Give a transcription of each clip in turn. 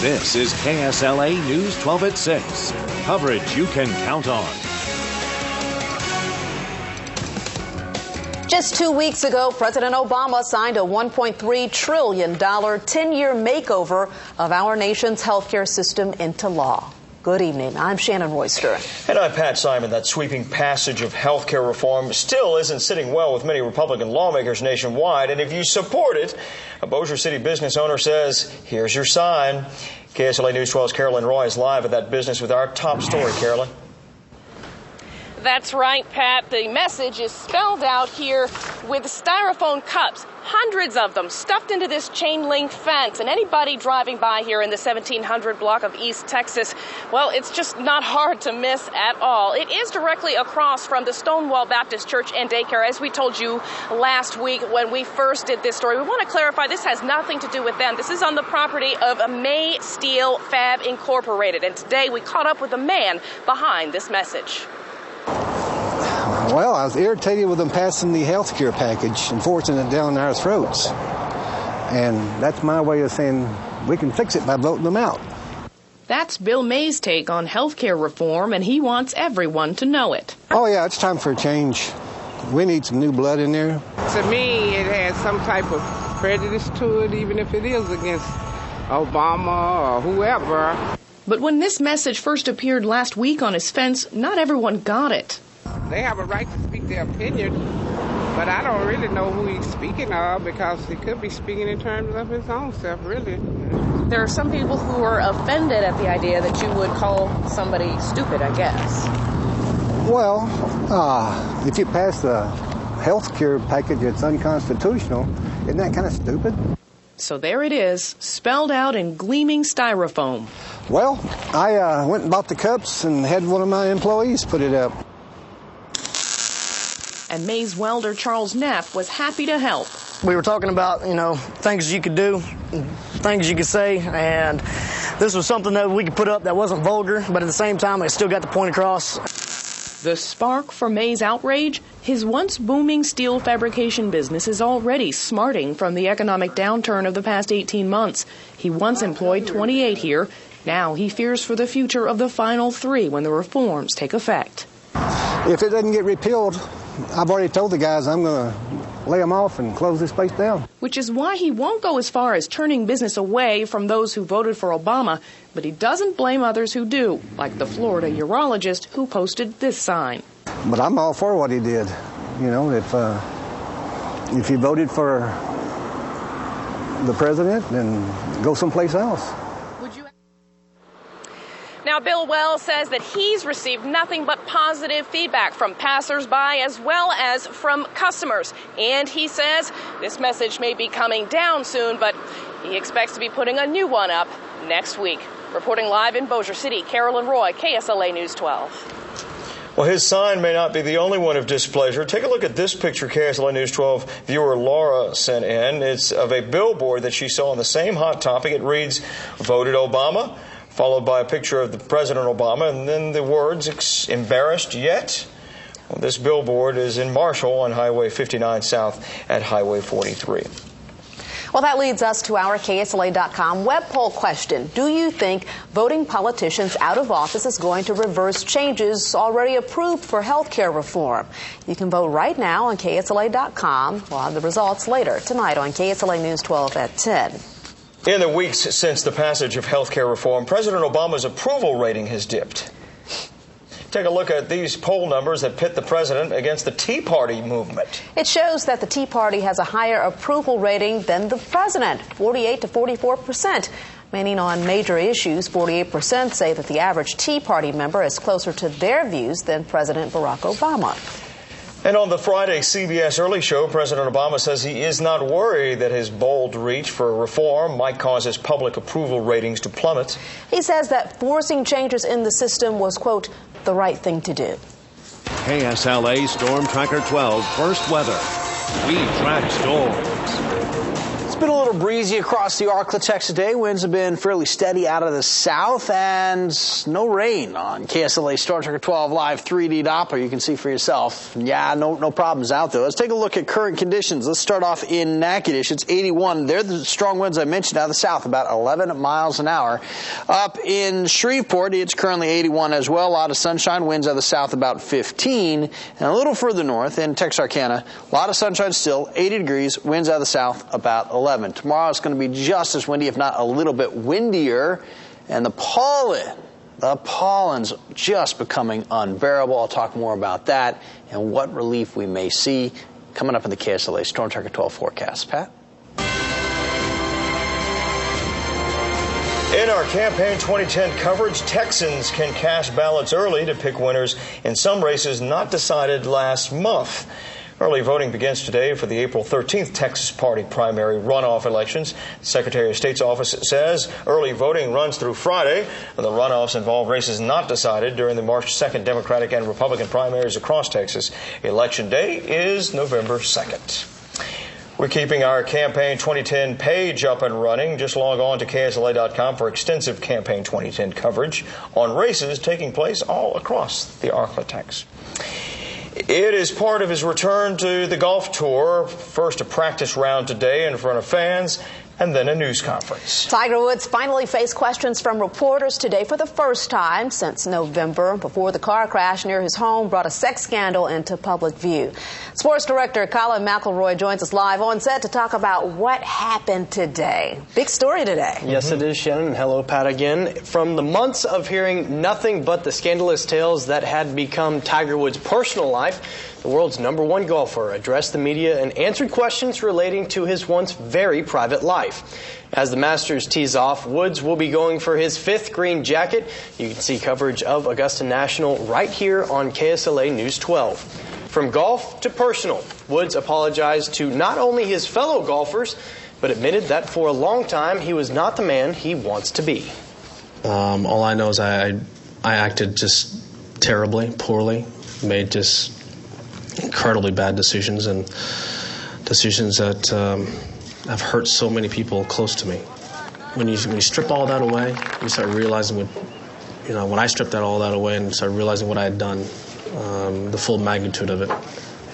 This is KSLA News 12 at 6. Coverage you can count on. Just 2 weeks ago, President Obama signed a $1.3 trillion 10-year makeover of our nation's healthcare system into law. Good evening. I'm Shannon Royster. And I'm Pat Simon. That sweeping passage of health care reform still isn't sitting well with many Republican lawmakers nationwide. And if you support it, a Bossier City business owner says, here's your sign. KSLA News 12's Carolyn Roy is live at that business with our top story. Carolyn. That's right, Pat. The message is spelled out here with styrofoam cups, hundreds of them stuffed into this chain link fence. And anybody driving by here in the 1700 block of East Texas, well, it's just not hard to miss at all. It is directly across from the Stonewall Baptist Church and Daycare, as we told you last week when we first did this story. We want to clarify this has nothing to do with them. This is on the property of May Steel Fab Incorporated. And today we caught up with the man behind this message. Well, I was irritated with them passing the health care package and forcing it down our throats. And that's my way of saying we can fix it by voting them out. That's Bill May's take on health care reform, and he wants everyone to know it. Oh, yeah, it's time for a change. We need some new blood in there. To me, it has some type of prejudice to it, even if it is against Obama or whoever. But when this message first appeared last week on his fence, not everyone got it. They have a right to speak their opinion, but I don't really know who he's speaking of because he could be speaking in terms of his own self, really. There are some people who are offended at the idea that you would call somebody stupid, I guess. Well, if you pass the health care package that's unconstitutional, isn't that kind of stupid? So there it is, spelled out in gleaming styrofoam. Well, I went and bought the cups and had one of my employees put it up. And May's welder Charles Neff was happy to help. We were talking about, things you could do, things you could say, and this was something that we could put up that wasn't vulgar, but at the same time, it still got the point across. The spark for May's outrage? His once booming steel fabrication business is already smarting from the economic downturn of the past 18 months. He once employed 28 here. Now he fears for the future of the final 3 when the reforms take effect. If it doesn't get repealed, I've already told the guys I'm going to lay them off and close this place down. Which is why he won't go as far as turning business away from those who voted for Obama, but he doesn't blame others who do, like the Florida urologist who posted this sign. But I'm all for what he did. If he voted for the president, then go someplace else. Now, Bill Wells says that he's received nothing but positive feedback from passersby as well as from customers. And he says this message may be coming down soon, but he expects to be putting a new one up next week. Reporting live in Bossier City, Carolyn Roy, KSLA News 12. Well, his sign may not be the only one of displeasure. Take a look at this picture KSLA News 12 viewer Laura sent in. It's of a billboard that she saw on the same hot topic. It reads, "Voted Obama," followed by a picture of the President Obama, and then the words, "Embarrassed yet?" Well, this billboard is in Marshall on Highway 59 South at Highway 43. Well, that leads us to our KSLA.com web poll question. Do you think voting politicians out of office is going to reverse changes already approved for health care reform? You can vote right now on KSLA.com. We'll have the results later tonight on KSLA News 12 at 10. In the weeks since the passage of health care reform, President Obama's approval rating has dipped. Take a look at these poll numbers that pit the president against the Tea Party movement. It shows that the Tea Party has a higher approval rating than the president, 48 to 44%. Meaning on major issues, 48% say that the average Tea Party member is closer to their views than President Barack Obama. And on the Friday CBS Early Show, President Obama says he is not worried that his bold reach for reform might cause his public approval ratings to plummet. He says that forcing changes in the system was, quote, the right thing to do. KSLA Storm Tracker 12 first weather. We track storms. It's been a little breezy across the Arklatex today. Winds have been fairly steady out of the south, and no rain on KSLA Star Trek 12 Live 3D Doppler. You can see for yourself. Yeah, no problems out there. Let's take a look at current conditions. Let's start off in Natchitoches. It's 81. They're the strong winds I mentioned out of the south, about 11 miles an hour. Up in Shreveport, it's currently 81 as well. A lot of sunshine. Winds out of the south about 15. And a little further north in Texarkana, a lot of sunshine still, 80 degrees. Winds out of the south about 11. Tomorrow it's going to be just as windy, if not a little bit windier. And the pollen's just becoming unbearable. I'll talk more about that and what relief we may see coming up in the KSLA Storm Tracker 12 forecast. Pat? In our Campaign 2010 coverage, Texans can cast ballots early to pick winners in some races not decided last month. Early voting begins today for the April 13th Texas Party primary runoff elections. The Secretary of State's office says early voting runs through Friday. The runoffs involve races not decided during the March 2nd Democratic and Republican primaries across Texas. Election day is November 2nd. We're keeping our Campaign 2010 page up and running. Just log on to KSLA.com for extensive Campaign 2010 coverage on races taking place all across the Arklatex. It is part of his return to the golf tour. First a practice round today in front of fans, and then a news conference. Tiger Woods finally faced questions from reporters today for the first time since November, before the car crash near his home brought a sex scandal into public view. Sports director Colin McElroy joins us live on set to talk about what happened today. Big story today. Yes, it is, Shannon. And hello, Pat, again. From the months of hearing nothing but the scandalous tales that had become Tiger Woods' personal life, the world's #1 golfer addressed the media and answered questions relating to his once very private life. As the Masters tees off, Woods will be going for his 5th green jacket. You can see coverage of Augusta National right here on KSLA News 12. From golf to personal, Woods apologized to not only his fellow golfers, but admitted that for a long time he was not the man he wants to be. All I know is I acted just terribly, poorly, made just incredibly bad decisions, and decisions that have hurt so many people close to me. When you strip all that away, you start realizing when I stripped all that away and started realizing what I had done, the full magnitude of it,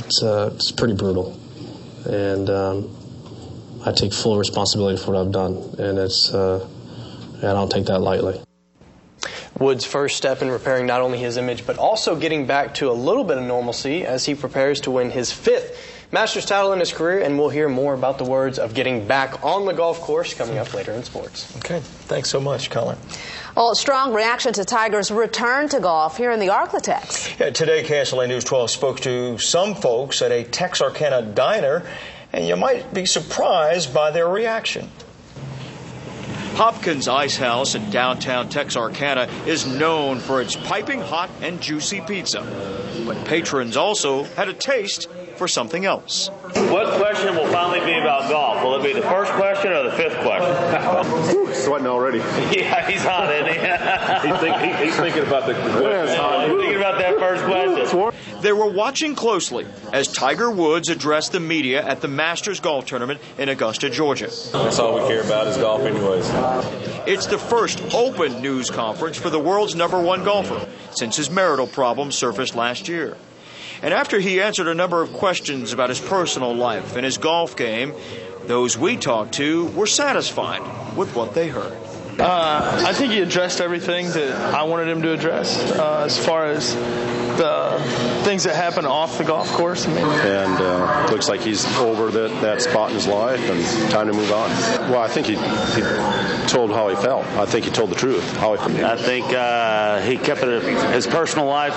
it's pretty brutal. And I take full responsibility for what I've done, and I don't take that lightly. Woods' first step in repairing not only his image, but also getting back to a little bit of normalcy as he prepares to win his 5th Masters title in his career, and we'll hear more about the words of getting back on the golf course coming up later in sports. Okay, thanks so much, Colin. Well, strong reaction to Tiger's return to golf here in the Arklatex. Yeah, today, KSLA News 12 spoke to some folks at a Texarkana diner, and you might be surprised by their reaction. Hopkins Ice House in downtown Texarkana is known for its piping hot and juicy pizza. But patrons also had a taste for something else. What question will finally be about golf? Will it be the first question or the 5th question? Sweating already. Yeah, he's hot, isn't he? he's thinking about the question. He's thinking about that first question. They were watching closely as Tiger Woods addressed the media at the Masters Golf Tournament in Augusta, Georgia. That's all we care about is golf anyways. It's the first open news conference for the world's #1 golfer since his marital problems surfaced last year. And after he answered a number of questions about his personal life and his golf game, those we talked to were satisfied with what they heard. I think he addressed everything that I wanted him to address as far as the things that happen off the golf course. And looks like he's over that spot in his life and time to move on. Well, I think he told how he felt. I think he told the truth. I think he kept his personal life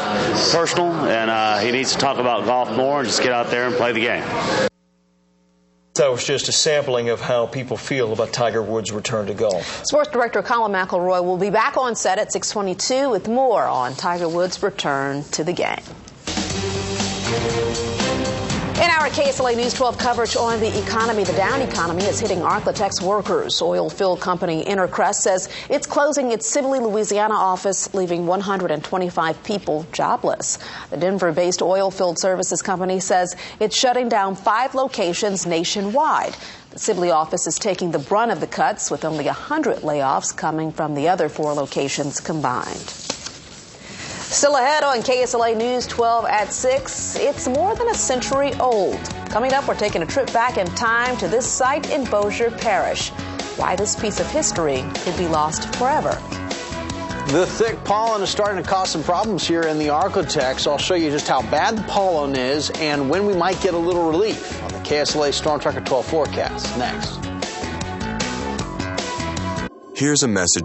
personal, and he needs to talk about golf more and just get out there and play the game. That was just a sampling of how people feel about Tiger Woods' return to golf. Sports director Colin McElroy will be back on set at 6:22 with more on Tiger Woods' return to the game. In our KSLA News 12 coverage on the economy, the down economy is hitting Arklatex workers. Oil field company Intercrest says it's closing its Sibley, Louisiana office, leaving 125 people jobless. The Denver-based oil field services company says it's shutting down 5 locations nationwide. The Sibley office is taking the brunt of the cuts, with only 100 layoffs coming from the other 4 locations combined. Still ahead on KSLA News 12 at 6, it's more than a century old. Coming up, we're taking a trip back in time to this site in Bossier Parish. Why this piece of history could be lost forever. The thick pollen is starting to cause some problems here in the Arklatex. I'll show you just how bad the pollen is and when we might get a little relief on the KSLA Storm Tracker 12 forecast. Next. Here's a message